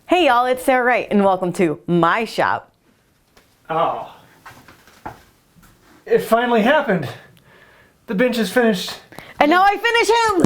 Hey y'all, it's Sarah Wright and welcome to my shop. Oh. It finally happened. The bench is finished. And now I finish him!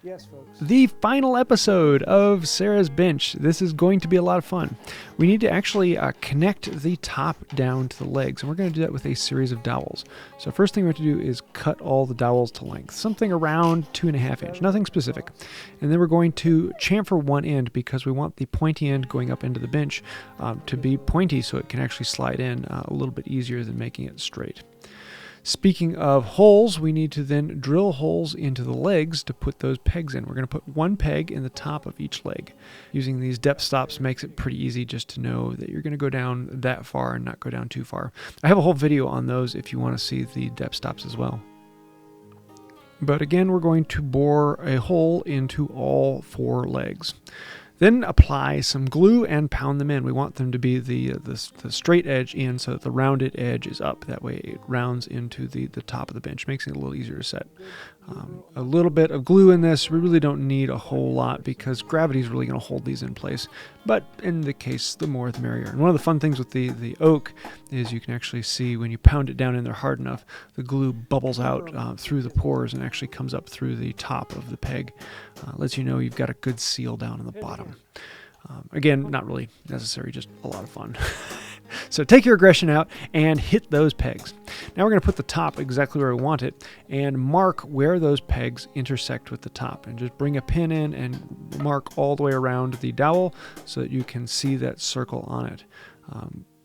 Yes, folks. The final episode of Sarah's bench. This is going to be a lot of fun. We need to actually connect the top down to the legs, and we're going to do that with a series of dowels. So first thing we have to do is cut all the dowels to length, something around 2.5 inch, nothing specific. And then we're going to chamfer one end because we want the pointy end going up into the bench to be pointy so it can actually slide in a little bit easier than making it straight. Speaking of holes, we need to then drill holes into the legs to put those pegs in. We're going to put one peg in the top of each leg. Using these depth stops makes it pretty easy just to know that you're going to go down that far and not go down too far. I have a whole video on those if you want to see the depth stops as well. But again, we're going to bore a hole into all 4 legs. Then apply some glue and pound them in. We want them to be the straight edge in so that the rounded edge is up. That way it rounds into the top of the bench, makes it a little easier to set. A little bit of glue in this. We really don't need a whole lot because gravity is really going to hold these in place. But in the case, the more the merrier. And one of the fun things with the oak is you can actually see when you pound it down in there hard enough, the glue bubbles out through the pores and actually comes up through the top of the peg. Lets you know you've got a good seal down in the bottom. Again, not really necessary, just a lot of fun. So take your aggression out and hit those pegs. Now we're going to put the top exactly where we want it and mark where those pegs intersect with the top. And just bring a pin in and mark all the way around the dowel so that you can see that circle on it.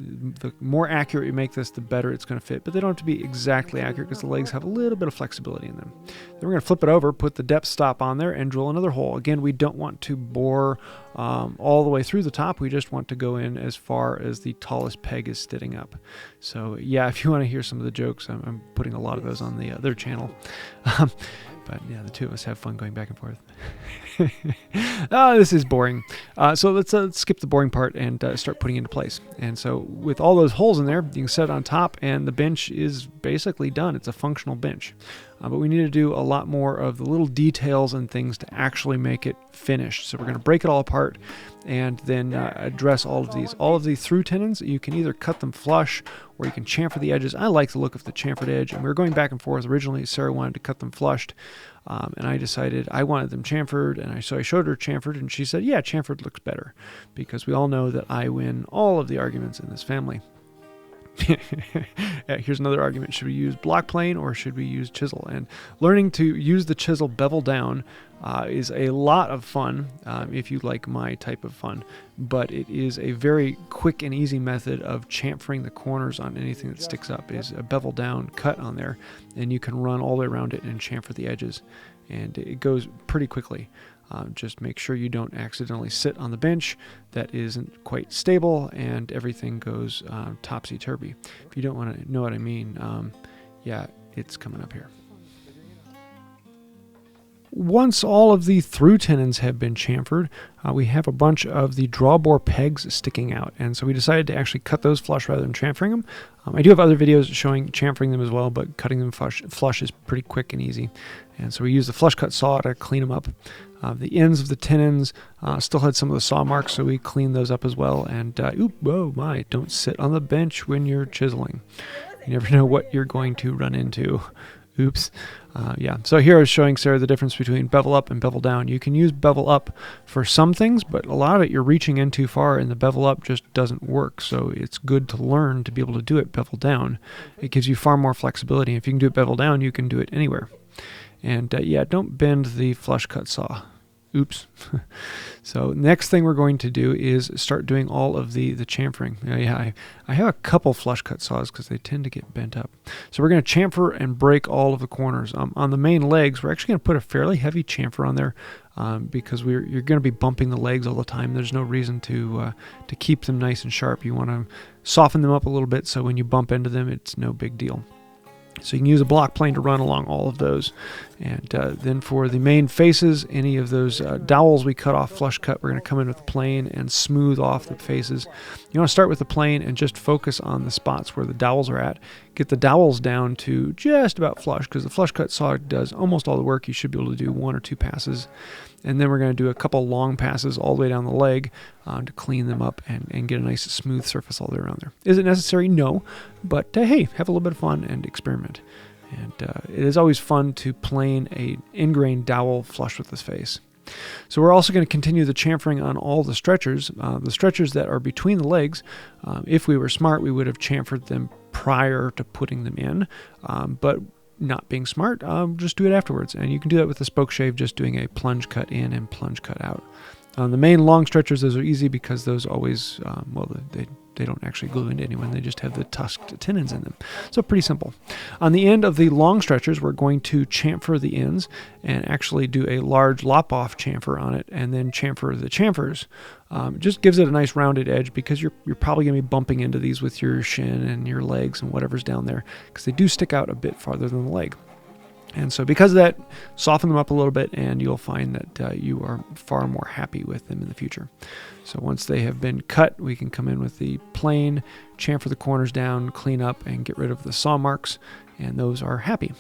The more accurate you make this, the better it's going to fit. But they don't have to be exactly accurate because the legs have a little bit of flexibility in them. Then we're going to flip it over, put the depth stop on there, and drill another hole. Again, we don't want to bore all the way through the top. We just want to go in as far as the tallest peg is sitting up. So yeah, if you want to hear some of the jokes, I'm putting a lot of those on the other channel. But yeah, the two of us have fun going back and forth. Oh, this is boring. So let's skip the boring part and start putting it into place. And so with all those holes in there, you can set it on top and the bench is basically done. It's a functional bench. But we need to do a lot more of the little details and things to actually make it finished. So we're going to break it all apart and then address all of these. All of the through tenons, you can either cut them flush or you can chamfer the edges. I like the look of the chamfered edge, and we were going back and forth. Originally, Sarah wanted to cut them flushed, and I decided I wanted them chamfered, and so I showed her chamfered, and she said, yeah, chamfered looks better, because we all know that I win all of the arguments in this family. Here's another argument. Should we use block plane or should we use chisel? And learning to use the chisel bevel down is a lot of fun if you like my type of fun, but it is a very quick and easy method of chamfering the corners on anything that sticks up. Is a bevel down cut on there, and you can run all the way around it and chamfer the edges, and it goes pretty quickly. Just make sure you don't accidentally sit on the bench that isn't quite stable and everything goes topsy-turvy. If you don't want to know what I mean, yeah, it's coming up here. Once all of the through tenons have been chamfered, we have a bunch of the drawbore pegs sticking out, and so we decided to actually cut those flush rather than chamfering them. I do have other videos showing chamfering them as well, but cutting them flush is pretty quick and easy. And so we use the flush cut saw to clean them up. The ends of the tenons still had some of the saw marks, so we cleaned those up as well. And oh my, don't sit on the bench when you're chiseling. You never know what you're going to run into. Oops. Yeah, so here I was showing Sarah the difference between bevel up and bevel down. You can use bevel up for some things, but a lot of it you're reaching in too far and the bevel up just doesn't work. So it's good to learn to be able to do it bevel down. It gives you far more flexibility. If you can do it bevel down, you can do it anywhere. And yeah, don't bend the flush cut saw. Oops. So next thing we're going to do is start doing all of the chamfering. Yeah, I have a couple flush cut saws because they tend to get bent up. So we're going to chamfer and break all of the corners. On the main legs, we're actually going to put a fairly heavy chamfer on there because you're going to be bumping the legs all the time. There's no reason to keep them nice and sharp. You want to soften them up a little bit so when you bump into them, it's no big deal. So you can use a block plane to run along all of those. And then for the main faces, any of those dowels we cut off flush cut, we're going to come in with the plane and smooth off the faces. You want to start with the plane and just focus on the spots where the dowels are at. Get the dowels down to just about flush, because the flush cut saw does almost all the work. You should be able to do 1 or 2 passes. And then we're going to do a couple long passes all the way down the leg to clean them up and get a nice smooth surface all the way around there. Is it necessary? No. But hey, have a little bit of fun and experiment. And it is always fun to plane a ingrained dowel flush with this face. So we're also going to continue the chamfering on all the stretchers. The stretchers that are between the legs, if we were smart, we would have chamfered them prior to putting them in. But not being smart, just do it afterwards. And you can do that with the spoke shave, just doing a plunge cut in and plunge cut out. The main long stretchers, those are easy because those always, they don't actually glue into anyone. They just have the tusked tenons in them. So pretty simple. On the end of the long stretchers, we're going to chamfer the ends and actually do a large lop-off chamfer on it and then chamfer the chamfers. Just gives it a nice rounded edge because you're probably going to be bumping into these with your shin and your legs and whatever's down there because they do stick out a bit farther than the leg. And so because of that, soften them up a little bit and you'll find that you are far more happy with them in the future. So once they have been cut, we can come in with the plane, chamfer the corners down, clean up, and get rid of the saw marks, and those are happy.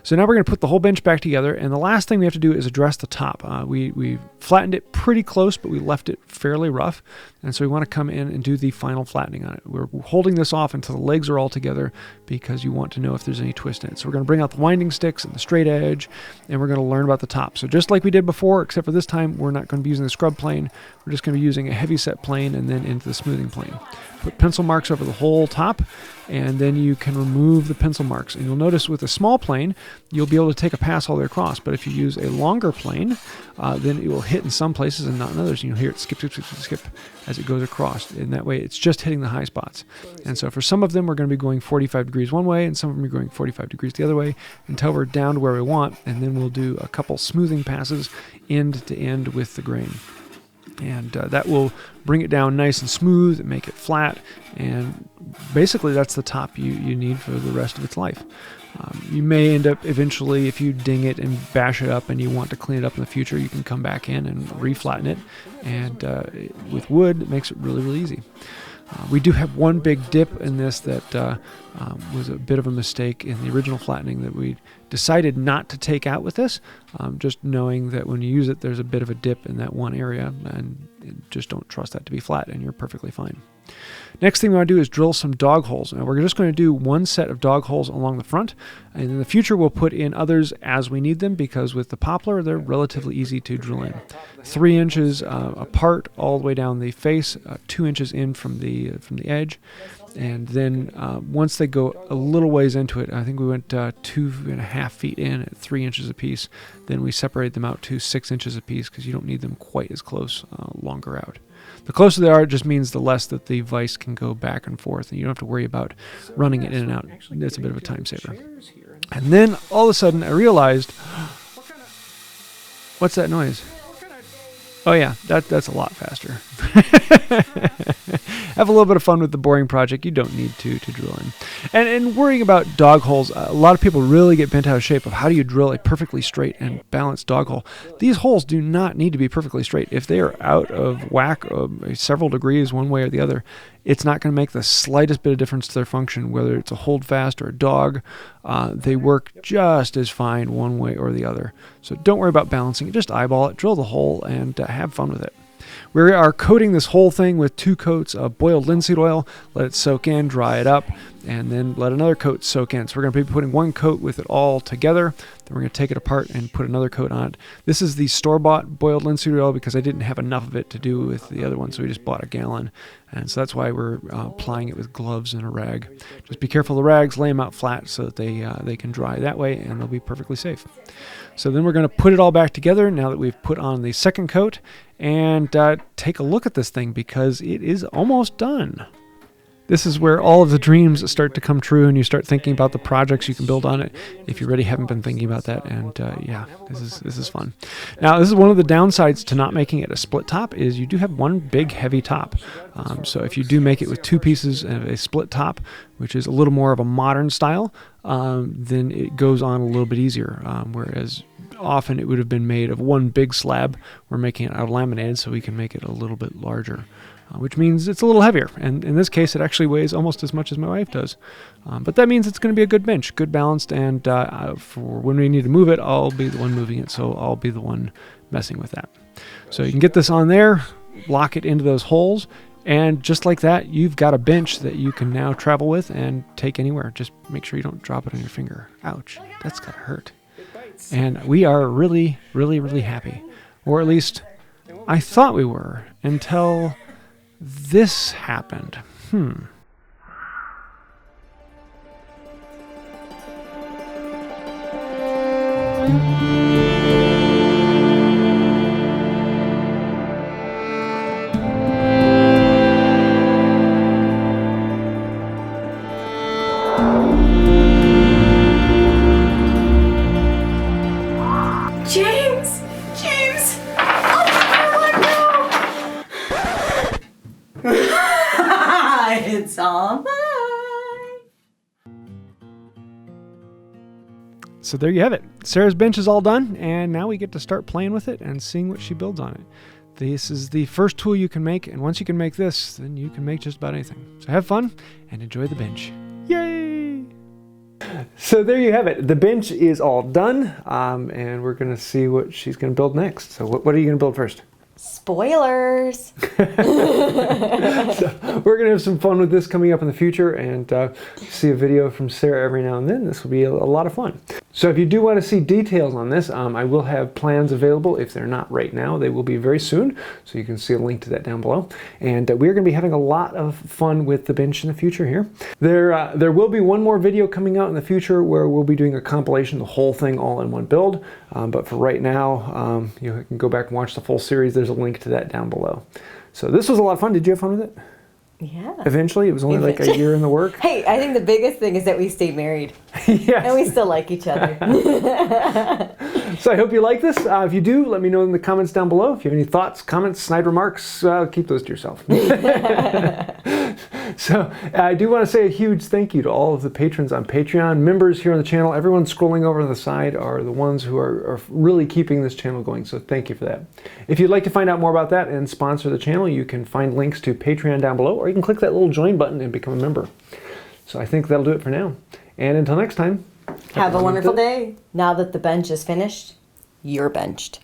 So now we're going to put the whole bench back together, and the last thing we have to do is address the top. We flattened it pretty close, but we left it fairly rough, and so we want to come in and do the final flattening on it. We're holding this off until the legs are all together because you want to know if there's any twist in it. So we're going to bring out the winding sticks and the straight edge, and we're going to learn about the top. So just like we did before, except for this time, we're not going to be using the scrub plane. We're just going to be using a heavy set plane and then into the smoothing plane. Put pencil marks over the whole top, and then you can remove the pencil marks. And you'll notice with a small plane, you'll be able to take a pass all the way across. But if you use a longer plane, then it will hit in some places and not in others. And you'll hear it skip, skip, skip, skip, skip as it goes across. And that way, it's just hitting the high spots. And so for some of them, we're going to be going 45 degrees one way, and some of them are going 45 degrees the other way until we're down to where we want. And then we'll do a couple smoothing passes end to end with the grain. And that will bring it down nice and smooth and make it flat. And basically, that's the top you need for the rest of its life. You may end up eventually, if you ding it and bash it up and you want to clean it up in the future, you can come back in and reflatten it. And with wood, it makes it really, really easy. We do have one big dip in this that was a bit of a mistake in the original flattening that we decided not to take out with this, just knowing that when you use it, there's a bit of a dip in that one area, and just don't trust that to be flat, and you're perfectly fine. Next thing we want to do is drill some dog holes. Now we're just going to do one set of dog holes along the front, and in the future we'll put in others as we need them, because with the poplar they're relatively easy to drill in. 3 inches apart all the way down the face, 2 inches in from the edge, and then once they go a little ways into it, I think we went 2.5 feet in at 3 inches apiece, then we separate them out to 6 inches apiece because you don't need them quite as close longer out. The closer they are, it just means the less that the vise can go back and forth, and you don't have to worry about running it in and out. It's a bit of a time saver. And then all of a sudden I realized, what's that noise? Oh yeah, that's a lot faster. Have a little bit of fun with the boring project. You don't need to drill in. And worrying about dog holes, a lot of people really get bent out of shape of how do you drill a perfectly straight and balanced dog hole. These holes do not need to be perfectly straight. If they are out of whack several degrees one way or the other, it's not going to make the slightest bit of difference to their function, whether it's a holdfast or a dog. They work just as fine one way or the other. So don't worry about balancing it. Just eyeball it, drill the hole, and have fun with it. We are coating this whole thing with 2 coats of boiled linseed oil. Let it soak in, dry it up, and then let another coat soak in. So we're going to be putting 1 coat with it all together. Then we're going to take it apart and put another coat on it. This is the store-bought boiled linseed oil because I didn't have enough of it to do with the other one, so we just bought a gallon. And so that's why we're applying it with gloves and a rag. Just be careful of the rags, lay them out flat so that they can dry that way, and they'll be perfectly safe. So then we're going to put it all back together now that we've put on the second coat, and take a look at this thing because it is almost done. This is where all of the dreams start to come true and you start thinking about the projects you can build on it if you really haven't been thinking about that. And yeah, this is fun. Now, this is one of the downsides to not making it a split top is you do have one big heavy top. So if you do make it with two pieces of a split top, which is a little more of a modern style, then it goes on a little bit easier. Whereas often it would have been made of one big slab. We're making it out of laminated so we can make it a little bit larger. Which means it's a little heavier. And in this case, it actually weighs almost as much as my wife does. But that means it's going to be a good bench, good balanced. And for when we need to move it, I'll be the one moving it. So I'll be the one messing with that. So you can get this on there, lock it into those holes. And just like that, you've got a bench that you can now travel with and take anywhere. Just make sure you don't drop it on your finger. Ouch, that's gotta hurt. And we are really, really, really happy. Or at least I thought we were until this happened. James! James! Oh, no! It's all mine! So there you have it. Sarah's bench is all done, and now we get to start playing with it and seeing what she builds on it. This is the first tool you can make, and once you can make this, then you can make just about anything. So have fun and enjoy the bench. Yay! So there you have it. The bench is all done, and we're going to see what she's going to build next. So what are you going to build first? Spoilers! So we're going to have some fun with this coming up in the future, and see a video from Sarah every now and then. This will be a lot of fun. So if you do want to see details on this, I will have plans available. If they're not right now, they will be very soon. So you can see a link to that down below. And we're going to be having a lot of fun with the bench in the future here. There will be one more video coming out in the future where we'll be doing a compilation, the whole thing all in one build. But for right now, you can go back and watch the full series. There's a link to that down below. So this was a lot of fun. Did you have fun with it? Yeah. Eventually, it was only like a year in the work. Hey, I think the biggest thing is that we stayed married. Yes. And we still like each other. So I hope you like this. If you do, let me know in the comments down below. If you have any thoughts, comments, snide remarks, keep those to yourself. So I do want to say a huge thank you to all of the patrons on Patreon, members here on the channel. Everyone scrolling over on the side are the ones who are really keeping this channel going. So thank you for that. If you'd like to find out more about that and sponsor the channel, you can find links to Patreon down below, or you can click that little join button and become a member. So I think that'll do it for now. And until next time, have a wonderful day. Now that the bench is finished, you're benched.